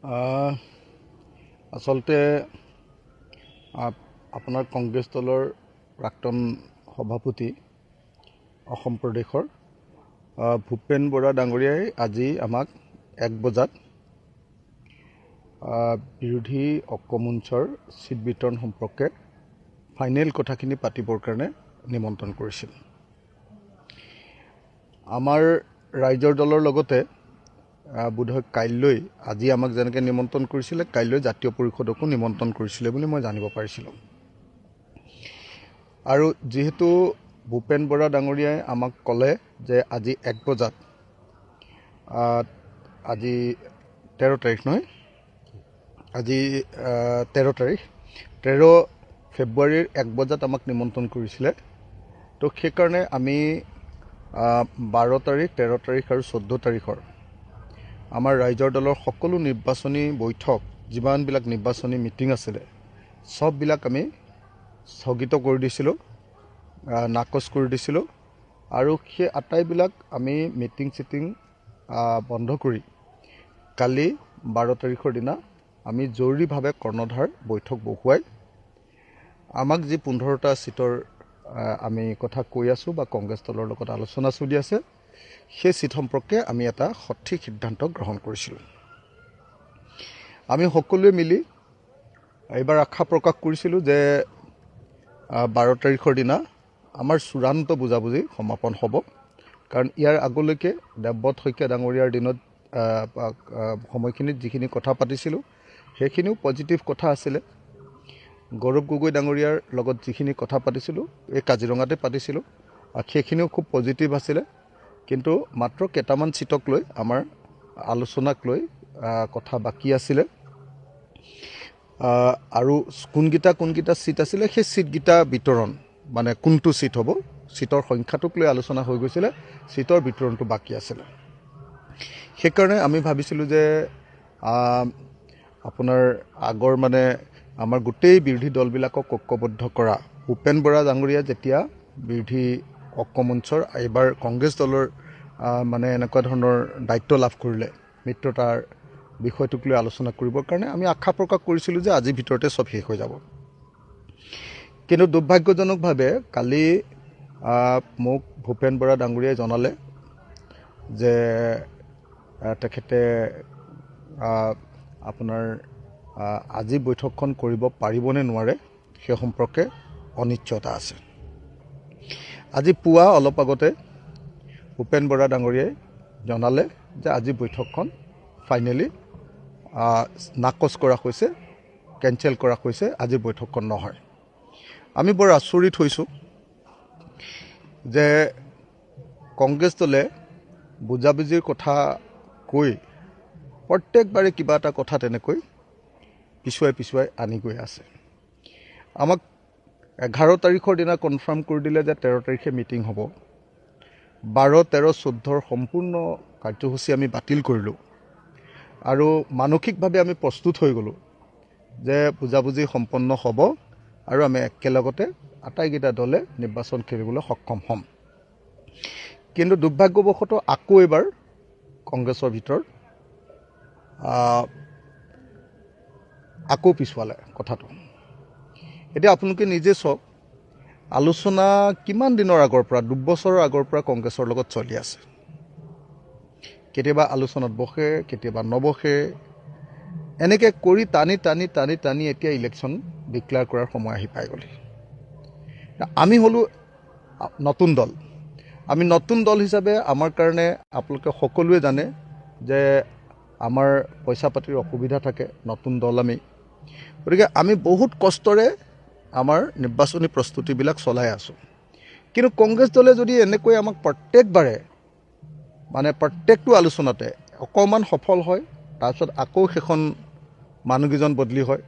আচলতে আপোনাৰ কংগ্ৰেছ দলৰ প্ৰাক্তন সভাপতি অসম প্ৰদেশৰ ভূপেন বৰা ডাঙৰীয়াই আজি আমাক 1 বজাত বিৰোধী ঐক্যমঞ্চৰ চিট বিতৰণ সম্পৰ্কে ফাইনেল কথাখিনি পাতিবৰ কাৰণে নিমন্ত্ৰণ কৰিছিল। আমাৰ ৰাইজৰ দলৰ লগতে বোধহয় কাইলৈ আজি আমাক যেনেকৈ নিমন্ত্ৰণ কৰিছিলে কাইলৈ জাতীয় পৰিষদকো নিমন্ত্ৰণ কৰিছিলে বুলি মই জানিব পাৰিছিলোঁ। আৰু যিহেতু ভূপেন বৰা ডাঙৰীয়াই আমাক ক'লে যে আজি 1 বজাত আজি 13 তাৰিখ নহয়, আজি 13 তাৰিখ 13 ফেব্ৰুৱাৰীৰ 1 বজাত আমাক নিমন্ত্ৰণ কৰিছিলে। তো সেইকাৰণে আমি 12 তাৰিখ 13 তাৰিখ আৰু 14 তাৰিখৰ আমাৰ ৰাইজৰ দলৰ সকলো নিৰ্বাচনী বৈঠক যিমানবিলাক নিৰ্বাচনী মিটিং আছিলে সববিলাক আমি স্থগিত কৰি দিছিলোঁ, নাকচ কৰি দিছিলোঁ। আৰু সেই আটাইবিলাক আমি মিটিং চিটিং বন্ধ কৰি কালি 12 তাৰিখৰ দিনা আমি জৰুৰীভাৱে কৰ্ণধাৰ বৈঠক বহুৱাই আমাক যি 15টা চিটৰ আমি কথা কৈ আছোঁ বা কংগ্ৰেছ দলৰ লগত আলোচনা চলি আছে সেই চিট সম্পৰ্কে আমি এটা সঠিক সিদ্ধান্ত গ্ৰহণ কৰিছিলোঁ। আমি সকলোৱে মিলি এইবাৰ আশা প্ৰকাশ কৰিছিলোঁ যে 12 তাৰিখৰ দিনা আমাৰ চূড়ান্ত বুজাবুজি সমাপন হ'ব। কাৰণ ইয়াৰ আগলৈকে দেৱব্ৰত শইকীয়া ডাঙৰীয়াৰ দিনত সময়খিনিত যিখিনি কথা পাতিছিলোঁ সেইখিনিও পজিটিভ কথা আছিলে। গৌৰৱ গগৈ ডাঙৰীয়াৰ লগত যিখিনি কথা পাতিছিলোঁ এই কাজিৰঙাতে পাতিছিলোঁ সেইখিনিও খুব পজিটিভ আছিলে। কিন্তু মাত্ৰ কেইটামান চিটক লৈ আমাৰ আলোচনাক লৈ কথা বাকী আছিলে। আৰু কোনকেইটা চিট আছিলে সেই চিটকেইটা বিতৰণ মানে কোনটো চিট হ'ব চিটৰ সংখ্যাটোক লৈ আলোচনা হৈ গৈছিলে, চিটৰ বিতৰণটো বাকী আছিলে। সেইকাৰণে আমি ভাবিছিলোঁ যে আপোনাৰ আগৰ মানে আমাৰ গোটেই বিৰোধী দলবিলাকক ঐক্যবদ্ধ কৰা ভূপেন বৰা ডাঙৰীয়া যেতিয়া বিৰোধী ঐক্যমঞ্চৰ এইবাৰ কংগ্ৰেছ দলৰ মানে এনেকুৱা ধৰণৰ দায়িত্ব লাভ কৰিলে মিত্ৰতাৰ বিষয়টোক লৈ আলোচনা কৰিবৰ কাৰণে আমি আশা প্ৰকাশ কৰিছিলোঁ যে আজিৰ ভিতৰতে চব শেষ হৈ যাব। কিন্তু দুৰ্ভাগ্যজনকভাৱে কালি মোক ভূপেন বৰা ডাঙৰীয়াই জনালে যে তেখেতে আপোনাৰ আজি বৈঠকখন কৰিব পাৰিবনে নোৱাৰে সেই সম্পৰ্কে অনিশ্চয়তা আছে। আজি পুৱা অলপ আগতে ভূপেন বৰা ডাঙৰীয়াই জনালে যে আজি বৈঠকখন ফাইনেলি নাকচ কৰা হৈছে, কেঞ্চেল কৰা হৈছে, আজিৰ বৈঠকখন নহয়। আমি বৰ আচৰিত হৈছোঁ যে কংগ্ৰেছ দলে বুজাবুজিৰ কথা কৈ প্ৰত্যেকবাৰে কিবা এটা কথা তেনেকৈ পিছুৱাই আনি গৈ আছে। আমাক 11 তাৰিখৰ দিনা কনফাৰ্ম কৰি দিলে যে 13 তাৰিখে মিটিং হ'ব। 12, 13, 14 সম্পূৰ্ণ কাৰ্যসূচী আমি বাতিল কৰিলোঁ আৰু মানসিকভাৱে আমি প্ৰস্তুত হৈ গ'লোঁ যে বুজাবুজি সম্পন্ন হ'ব আৰু আমি একেলগতে আটাইকেইটা দলে নিৰ্বাচন খেলিবলৈ সক্ষম হ'ম। কিন্তু দুৰ্ভাগ্যবশতঃ আকৌ এবাৰ কংগ্ৰেছৰ ভিতৰত আকৌ পিছুৱালে কথাটো। এতিয়া আপোনালোকে নিজে চাওক, আলোচনা কিমান দিনৰ আগৰ পৰা 2 বছৰৰ আগৰ পৰা কংগ্ৰেছৰ লগত চলি আছে। কেতিয়াবা আলোচনাত বহে, কেতিয়াবা নবহে, এনেকৈ কৰি টানি এতিয়া ইলেকশ্যন ডিক্লেয়াৰ কৰাৰ সময় আহি পাই গ'ল। আমি হ'লোঁ নতুন দল। আমি নতুন দল হিচাপে আমাৰ কাৰণে আপোনালোকে সকলোৱে জানে যে আমাৰ পইচা পাতিৰ অসুবিধা থাকে, নতুন দল আমি। গতিকে আমি বহুত কষ্টৰে আমাৰ নিৰ্বাচনী প্ৰস্তুতিবিলাক চলাই আছোঁ। কিন্তু কংগ্ৰেছ দলে যদি এনেকৈ আমাক প্ৰত্যেকবাৰে মানে প্ৰত্যেকটো আলোচনাতে অকণমান সফল হয়, তাৰপিছত আকৌ সেইখন মানুহকেইজন বদলি হয়।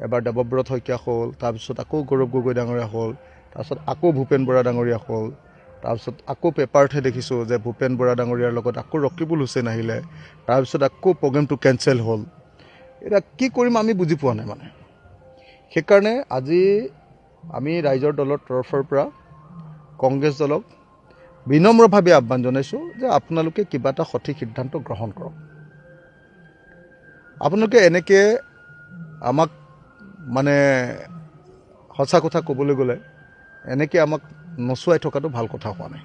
এবাৰ দেৱব্ৰত শইকীয়া হ'ল, তাৰপিছত আকৌ গৌৰৱ গগৈ ডাঙৰীয়া হ'ল, তাৰপিছত আকৌ ভূপেন বৰা ডাঙৰীয়া হ'ল, তাৰপিছত আকৌ পেপাৰতহে দেখিছোঁ যে ভূপেন বৰা ডাঙৰীয়াৰ লগত আকৌ ৰকিবুল হুছেইন আহিলে, তাৰপিছত আকৌ প্ৰগ্ৰেমটো কেঞ্চেল হ'ল। এতিয়া কি কৰিম আমি বুজি পোৱা নাই মানে। সেইকাৰণে আজি আমি ৰাইজৰ দলৰ তৰফৰ পৰা কংগ্ৰেছ দলক বিনম্ৰভাৱে আহ্বান জনাইছোঁ যে আপোনালোকে কিবা এটা সঠিক সিদ্ধান্ত গ্ৰহণ কৰক। আপোনালোকে এনেকৈ আমাক মানে সঁচা কথা ক'বলৈ গ'লে এনেকৈ আমাক নচুৱাই থকাটো ভাল কথা হোৱা নাই।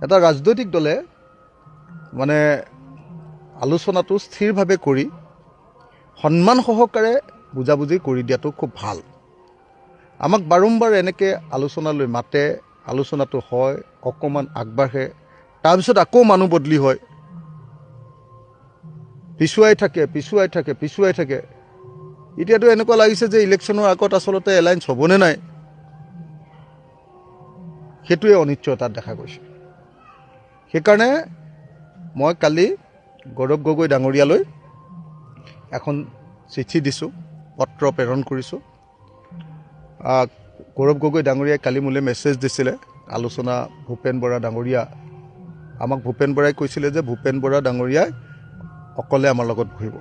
এটা ৰাজনৈতিক দলে মানে আলোচনাটো স্থিৰভাৱে কৰি সন্মান সহকাৰে বুজাবুজি কৰি দিয়াটো খুব ভাল। আমাক বাৰম্বাৰ এনেকৈ আলোচনালৈ মাতে, আলোচনাটো হয়, অকণমান আগবাঢ়ে, তাৰপিছত আকৌ মানুহ বদলি হয়, পিছুৱাই থাকে। এতিয়াতো এনেকুৱা লাগিছে যে ইলেকশ্যনৰ আগত আচলতে এলায়েন্স হ'বনে নাই, সেইটোৱে অনিশ্চয়তাত দেখা গৈছে। সেইকাৰণে মই কালি গৌৰৱ গগৈ ডাঙৰীয়ালৈ এখন চিঠি দিছোঁ, পত্ৰ প্ৰেৰণ কৰিছোঁ। গৌৰৱ গগৈ ডাঙৰীয়াই কালি মোলৈ মেছেজ দিছিলে, আলোচনা ভূপেন বৰা ডাঙৰীয়া, আমাক ভূপেন বৰাই কৈছিলে যে ভূপেন বৰা ডাঙৰীয়াই অকলে আমাৰ লগত বহিব।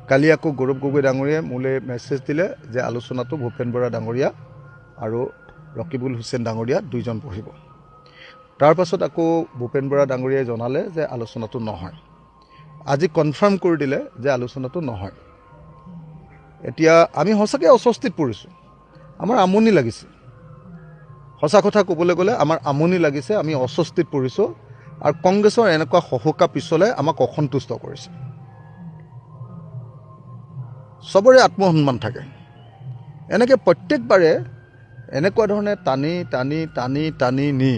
কালি আকৌ গৌৰৱ গগৈ ডাঙৰীয়াই মোলৈ মেছেজ দিলে যে আলোচনাটো ভূপেন বৰা ডাঙৰীয়া আৰু ৰকিবুল হুছেইন ডাঙৰীয়া দুইজন বহিব। তাৰ পাছত আকৌ ভূপেন বৰা ডাঙৰীয়াই জনালে যে আলোচনাটো নহয়। আজি কনফাৰ্ম কৰি দিলে যে আলোচনাটো নহয়। এতিয়া আমি সঁচাকৈ অস্বস্তিত পৰিছোঁ, আমাৰ আমনি লাগিছে। সঁচা কথা ক'বলৈ গ'লে আমাৰ আমনি লাগিছে, আমি অস্বস্তিত পৰিছোঁ। আৰু কংগ্ৰেছৰ এনেকুৱা সহুকা পিছলে আমাক অসন্তুষ্ট কৰিছে। চবৰে আত্মসন্মান থাকে, এনেকৈ প্ৰত্যেকবাৰে এনেকুৱা ধৰণে টানি নি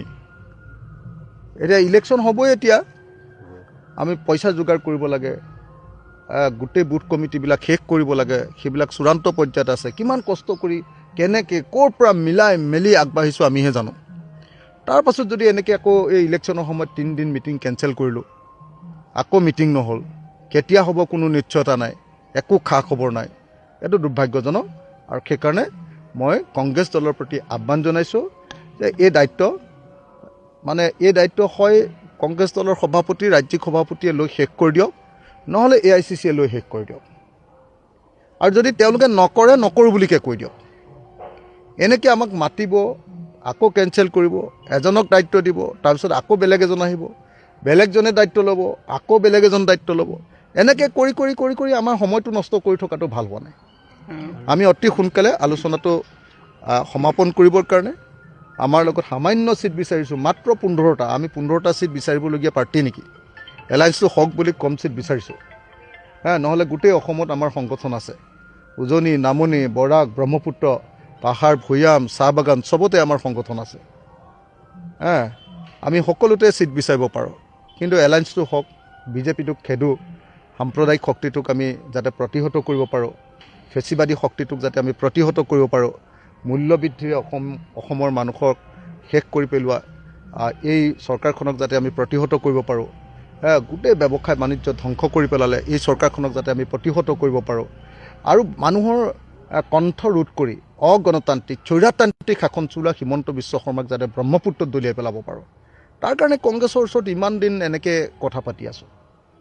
এতিয়া ইলেকশ্যন হ'বই। এতিয়া আমি পইচা যোগাৰ কৰিব লাগে, গোটেই বুথ কমিটিবিলাক শেষ কৰিব লাগে, সেইবিলাক চূড়ান্ত পৰ্যায়ত আছে। কিমান কষ্ট কৰি কেনেকৈ ক'ৰ পৰা মিলাই মেলি আগবাঢ়িছোঁ আমিহে জানো। তাৰ পাছত যদি এনেকৈ আকৌ এই ইলেকশ্যনৰ সময়ত 3 দিন মিটিং কেঞ্চেল কৰিলোঁ, আকৌ মিটিং নহ'ল, কেতিয়া হ'ব কোনো নিশ্চয়তা নাই, একো খা খবৰ নাই, এইটো দুৰ্ভাগ্যজনক। আৰু সেইকাৰণে মই কংগ্ৰেছ দলৰ প্ৰতি আহ্বান জনাইছোঁ যে এই দায়িত্ব হয় কংগ্ৰেছ দলৰ সভাপতি, ৰাজ্যিক সভাপতিয়ে লৈ শেষ কৰি দিয়ক, নহ'লে AICCয়ে লৈ শেষ কৰি দিয়ক। আৰু যদি তেওঁলোকে নকৰোঁ বুলিকে কৈ দিয়ক। এনেকৈ আমাক মাতিব, আকৌ কেঞ্চেল কৰিব, এজনক দায়িত্ব দিব, তাৰপিছত আকৌ বেলেগ এজন আহিব, বেলেগজনে দায়িত্ব ল'ব, আকৌ বেলেগ এজন দায়িত্ব ল'ব। এনেকৈ কৰি আমাৰ সময়টো নষ্ট কৰি থকাটো ভাল হোৱা নাই। আমি অতি সোনকালে আলোচনাটো সমাপন কৰিবৰ কাৰণে আমাৰ লগত সামান্য চিট বিচাৰিছোঁ, মাত্ৰ 15টা। আমি 15টা চিট বিচাৰিবলগীয়া পাৰ্টি নেকি? এলায়েন্সটো হওক বুলি কম চিট বিচাৰিছোঁ, নহ'লে গোটেই অসমত আমাৰ সংগঠন আছে। উজনি, নামনি, বৰাক, ব্ৰহ্মপুত্ৰ, পাহাৰ, ভৈয়াম, চাহ বাগান, চবতে আমাৰ সংগঠন আছে। আমি সকলোতে চিট বিচাৰিব পাৰোঁ, কিন্তু এলায়েন্সটো হওক, বিজেপিটোক খেদোঁ, সাম্প্ৰদায়িক শক্তিটোক আমি যাতে প্ৰতিহত কৰিব পাৰোঁ, ফেচিবাদী শক্তিটোক যাতে আমি প্ৰতিহত কৰিব পাৰোঁ, মূল্যবৃদ্ধিৰে অসমৰ মানুহক শেষ কৰি পেলোৱা এই চৰকাৰখনক যাতে আমি প্ৰতিহত কৰিব পাৰোঁ, গোটেই ব্যৱসায় বাণিজ্য ধ্বংস কৰি পেলালে এই চৰকাৰখনক যাতে আমি প্ৰতিহত কৰিব পাৰোঁ, আৰু মানুহৰ কণ্ঠ ৰোধ কৰি অগণতান্ত্ৰিক স্বৈৰতান্ত্ৰিক শাসন চলোৱা হিমন্ত বিশ্ব শৰ্মাক যাতে ব্ৰহ্মপুত্ৰত দলিয়াই পেলাব পাৰোঁ। তাৰ কাৰণে কংগ্ৰেছৰ ওচৰত ইমান দিন এনেকৈ কথা পাতি আছোঁ।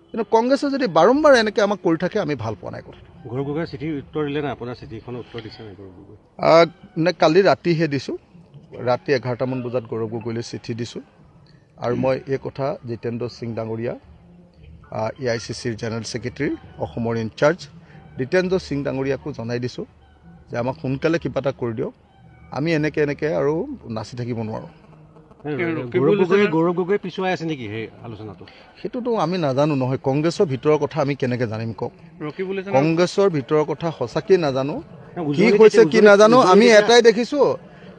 কিন্তু কংগ্ৰেছে যদি বাৰম্বাৰ এনেকৈ আমাক কৰি থাকে, আমি ভাল পোৱা নাই কথাটো। গৌৰৱ গগৈয়ে চিঠিৰ উত্তৰ দিলে নাই? আপোনাৰ চিঠিখনৰ উত্তৰ দিছে নাই গৌৰৱ গগৈ? কালি ৰাতিহে দিছোঁ, ৰাতি 11টামান বজাত গৌৰৱ গগৈলৈ চিঠি দিছোঁ। আৰু মই এই কথা জিতেন্দ্ৰ সিং ডাঙৰীয়া, AICCৰ জেনেৰেল ছেক্ৰেটেৰী, অসমৰ ইনচাৰ্জ জিতেন্দ্ৰ সিং ডাঙৰীয়াকো জনাই দিছোঁ যে আমাক সোনকালে কিবা এটা কৰি দিয়ক, আমি এনেকৈ আৰু নাচি থাকিব নোৱাৰোঁ। গৌৰৱ গগৈ পিছুৱাই আছে নেকি সেই আলোচনাটো? সেইটোতো আমি নাজানো নহয়, কংগ্ৰেছৰ ভিতৰৰ কথা আমি কেনেকৈ জানিম কওক? কংগ্ৰেছৰ ভিতৰৰ কথা সঁচাকৈ নাজানো, কি হৈছে কি নাজানো। আমি এটাই দেখিছোঁ,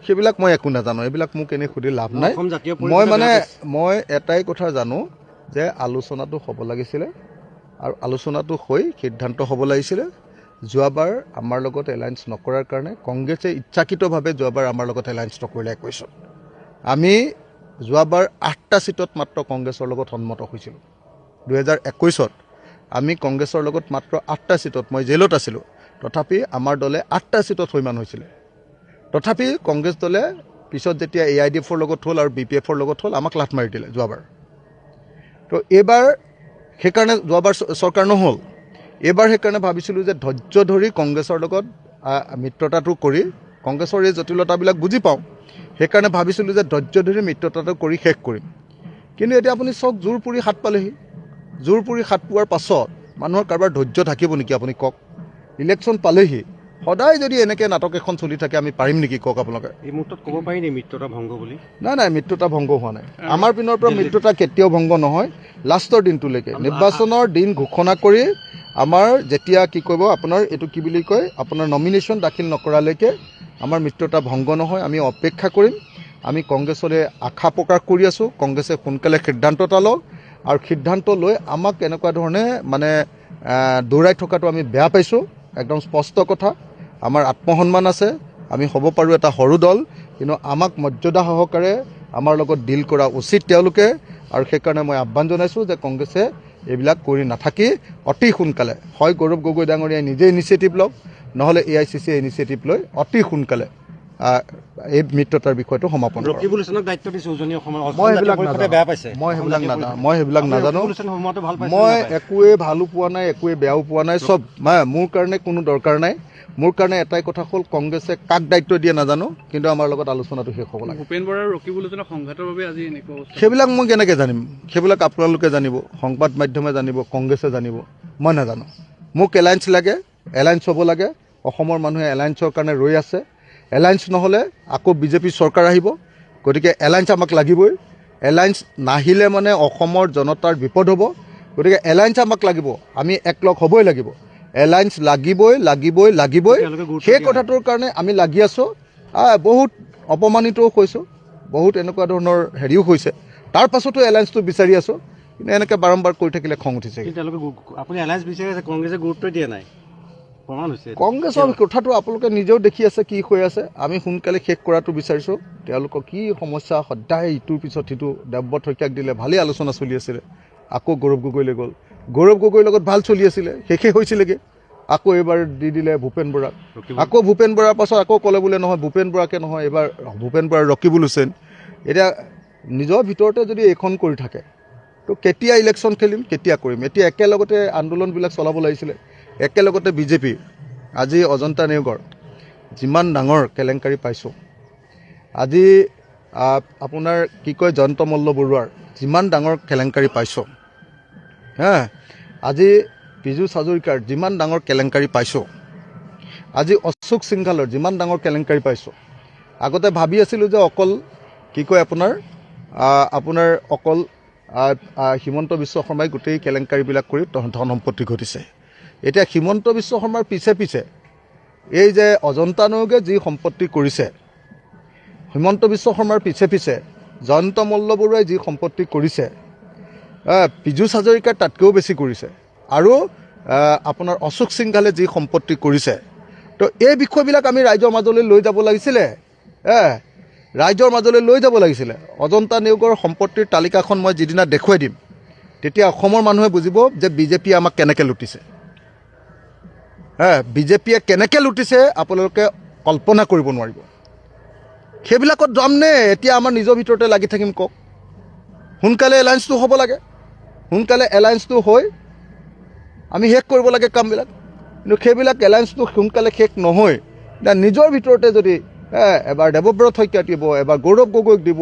সেইবিলাক মই একো নাজানো, এইবিলাক মোক এনেই সুধি লাভ নাই। মই এটাই কথা জানো যে আলোচনাটো হ'ব লাগিছিলে, আৰু আলোচনাটো হৈ সিদ্ধান্ত হ'ব লাগিছিলে। যোৱাবাৰ আমাৰ লগত এলায়েন্স নকৰাৰ কাৰণে কংগ্ৰেছে ইচ্ছাকৃতভাৱে যোৱাবাৰ আমাৰ লগত এলায়েন্স নকৰিলে কৈছোঁ। আমি যোৱাবাৰ 8টা চিটত মাত্ৰ কংগ্ৰেছৰ লগত সন্মত হৈছিলোঁ। 2021ত আমি কংগ্ৰেছৰ লগত মাত্ৰ 8টা চিটত, মই জেলত আছিলোঁ, তথাপি আমাৰ দলে 8টা চিটত সৈমান হৈছিলে। তথাপি কংগ্ৰেছ দলে পিছত যেতিয়া AIDFৰ লগত হ'ল আৰু BPFৰ লগত হ'ল, আমাক লাথ মাৰি দিলে যোৱাবাৰ। তো এইবাৰ সেইকাৰণে যোৱাবাৰ চৰকাৰ নহ'ল। এইবাৰ সেইকাৰণে ভাবিছিলোঁ যে ধৈৰ্য ধৰি কংগ্ৰেছৰ লগত মিত্ৰতাটো কৰি, কংগ্ৰেছৰ এই জটিলতাবিলাক বুজি পাওঁ, সেইকাৰণে ভাবিছিলোঁ যে ধৈৰ্য ধৰি মিত্ৰতাটো কৰি শেষ কৰিম। কিন্তু এতিয়া আপুনি চাওক, জোৰ পুৰি হাত পালেহি। জোৰ পুৰি হাত পোৱাৰ পাছত মানুহৰ কাৰোবাৰ ধৈৰ্য থাকিব নেকি আপুনি কওক ইলেকশ্যন পালেহি সদায় যদি এনেকৈ নাটক এখন চলি থাকে আমি পাৰিম নেকি কওক আপোনালোকে এই মুহূৰ্তত ক'ব পাৰি নি মিত্ৰতা ভংগ বুলি নাই মিত্ৰতা ভংগ হোৱা নাই আমাৰ পিনৰ পৰা মিত্ৰতা কেতিয়াও ভংগ নহয় লাষ্টৰ দিনটোলৈকে নিৰ্বাচনৰ দিন ঘোষণা কৰি আমাৰ যেতিয়া কি কৰিব আপোনাৰ এইটো কি বুলি কয় আপোনাৰ নমিনেশ্যন দাখিল নকৰালৈকে আমাৰ মিত্ৰতা ভংগ নহয় আমি অপেক্ষা কৰিম আমি কংগ্ৰেছলৈ আশা প্ৰকাশ কৰি আছোঁ কংগ্ৰেছে সোনকালে সিদ্ধান্ত এটা লওক আৰু সিদ্ধান্ত লৈ আমাক এনেকুৱা ধৰণে মানে দৌৰাই থকাটো আমি বেয়া পাইছোঁ একদম স্পষ্ট কথা আমাৰ আত্মসন্মান আছে আমি হ'ব পাৰোঁ এটা সৰু দল কিন্তু আমাক মৰ্যাদা সহকাৰে আমাৰ লগত ডিল কৰা উচিত তেওঁলোকে আৰু সেইকাৰণে মই আহ্বান জনাইছোঁ যে কংগ্ৰেছে এইবিলাক কৰি নাথাকি অতি সোনকালে হয় গৌৰৱ গগৈ ডাঙৰীয়াই নিজে ইনিচিয়েটিভ লওক নহ'লে AICCয়ে ইনিচিয়েটিভ লৈ অতি সোনকালে এই মিত্ৰতাৰ বিষয়টো সমাপন কৰক ৰকিবুল হুছেইনক দায়িত্ব দিছে উজনি অসমৰ মই সেইবিলাক নাজানো মই একোৱে ভালো পোৱা নাই একোৱে বেয়াও পোৱা নাই চব মোৰ কাৰণে কোনো দৰকাৰ নাই মোৰ কাৰণে এটাই কথা হ'ল কংগ্ৰেছে কাক দায়িত্ব দিয়ে নাজানো কিন্তু আমাৰ লগত আলোচনাটো শেষ হ'ব লাগে ভূপেন বৰা আৰু ৰকিবুল হুছেইনৰ সংঘাতৰ বাবে আজি এনেকুৱা অৱস্থা সেইবিলাক মই কেনেকৈ জানিম সেইবিলাক আপোনালোকে জানিব সংবাদ মাধ্যমে জানিব কংগ্ৰেছে জানিব মই নাজানো মোক এলায়েন্স লাগে এলায়েন্স হ'ব লাগে অসমৰ মানুহে এলায়েন্সৰ কাৰণে ৰৈ আছে এলায়েন্স নহ'লে আকৌ বিজেপি চৰকাৰ আহিব গতিকে এলায়েন্স আমাক লাগিবই এলায়েন্স নাহিলে মানে অসমৰ জনতাৰ বিপদ হ'ব গতিকে এলায়েন্স আমাক লাগিব আমি একলগ হ'বই লাগিব এলায়েন্স লাগিবই সেই কথাটোৰ কাৰণে আমি লাগি আছোঁ বহুত অপমানিতও হৈছোঁ বহুত এনেকুৱা ধৰণৰ হেৰিও হৈছে তাৰ পাছতো এলায়েন্সটো বিচাৰি আছোঁ কিন্তু এনেকৈ বাৰম্বাৰ কৰি থাকিলে খং উঠিছে আপুনি এলায়েন্স বিচাৰি আছে কংগ্ৰেছে গুৰুত্ব দিয়া নাই কংগ্ৰেছৰ কথাটো আপোনালোকে নিজেও দেখি আছে কি হৈ আছে আমি সোনকালে শেষ কৰাটো বিচাৰিছোঁ তেওঁলোকৰ কি সমস্যা সদায় ইটোৰ পিছত সিটো দেৱব্ৰত শইকীয়াক দিলে ভালেই আলোচনা চলি আছিলে আকৌ গৌৰৱ গগৈলৈ গ'ল গৌৰৱ গগৈৰ লগত ভাল চলি আছিলে শেষে হৈছিলেগৈ আকৌ এইবাৰ দি দিলে ভূপেন বৰাক আকৌ ভূপেন বৰাৰ পাছত আকৌ ক'লে বোলে নহয় ভূপেন বৰাকে নহয় এইবাৰ ভূপেন বৰাৰ ৰকিবুল হুছেইন এতিয়া নিজৰ ভিতৰতে যদি এইখন কৰি থাকে তো কেতিয়া ইলেকশ্যন খেলিম কেতিয়া কৰিম এতিয়া একেলগতে আন্দোলনবিলাক চলাব লাগিছিলে একেলগতে বিজেপি আজি অজন্তা নেওগৰ যিমান ডাঙৰ কেলেংকাৰী পাইছোঁ আজি আপোনাৰ কি কয় জয়ন্ত মল্ল বৰুৱাৰ যিমান ডাঙৰ কেলেংকাৰী পাইছোঁ আজি পীযুষ হাজৰিকাৰ যিমান ডাঙৰ কেলেংকাৰী পাইছোঁ আজি অশোক সিংঘালৰ যিমান ডাঙৰ কেলেংকাৰী পাইছোঁ আগতে ভাবি আছিলোঁ যে অকল কি কয় আপোনাৰ অকল হিমন্ত বিশ্ব শৰ্মাই গোটেই কেলেংকাৰীবিলাক কৰি ধন সম্পত্তি ঘটিছে এতিয়া হিমন্ত বিশ্ব শৰ্মাৰ পিছে এই যে অজন্তা নেওগে যি সম্পত্তি কৰিছে হিমন্ত বিশ্ব শৰ্মাৰ পিছে জয়ন্ত মল্ল বৰুৱাই যি সম্পত্তি কৰিছে পীযুষ হাজৰিকাৰ তাতকৈও বেছি কৰিছে আৰু আপোনাৰ অশোক সিংঘালে যি সম্পত্তি কৰিছে তো এই বিষয়বিলাক আমি ৰাইজৰ মাজলৈ লৈ যাব লাগিছিলে ৰাইজৰ মাজলৈ লৈ যাব লাগিছিলে অজন্তা নেওগৰ সম্পত্তিৰ তালিকাখন মই যিদিনা দেখুৱাই দিম তেতিয়া অসমৰ মানুহে বুজিব যে বিজেপিয়ে আমাক কেনেকৈ লুটিছে বিজেপিয়ে কেনেকৈ লুটিছে আপোনালোকে কল্পনা কৰিব নোৱাৰিব সেইবিলাকত যামনে এতিয়া আমাৰ নিজৰ ভিতৰতে লাগি থাকিম কওক সোনকালে এলায়েন্সটো হ'ব লাগে সোনকালে এলায়েন্সটো হৈ আমি শেষ কৰিব লাগে কামবিলাক কিন্তু সেইবিলাক এলায়েন্সটো সোনকালে শেষ নহয় এতিয়া নিজৰ ভিতৰতে যদি এবাৰ দেৱব্ৰত শইকীয়াক দিব এবাৰ গৌৰৱ গগৈক দিব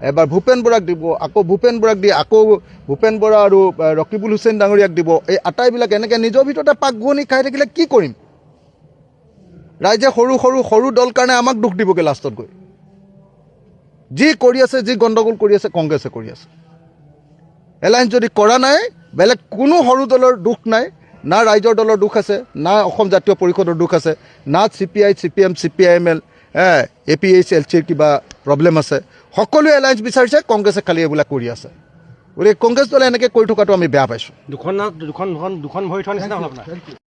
এবাৰ ভূপেন বৰাক দিব আকৌ ভূপেন বৰাক দি আকৌ ভূপেন বৰা আৰু ৰকিবুল হুছেইন ডাঙৰীয়াক দিব এই আটাইবিলাক এনেকৈ নিজৰ ভিতৰতে পাকঘূৰণি খাই থাকিলে কি কৰিম ৰাইজে সৰু দল কাৰণে আমাক দুখ দিবগৈ লাষ্টত গৈ যি কৰি আছে যি গণ্ডগোল কৰি আছে কংগ্ৰেছে কৰি আছে এলায়েন্স যদি কৰা নাই বেলেগ কোনো সৰু দলৰ দুখ নাই না ৰাইজৰ দলৰ দুখ আছে না অসম জাতীয় পৰিষদৰ দুখ আছে না CPI CPM CPIML APHLCৰ কিবা প্ৰব্লেম আছে সকলোৱে এলায়েন্স বিচাৰিছে কংগ্ৰেছে খালি এইবিলাক কৰি আছে গতিকে কংগ্ৰেছ দলে এনেকৈ কৰি থকাটো আমি বেয়া পাইছোঁ দুখন ভৰি থোৱা নিচিনা হ'ল আপোনাৰ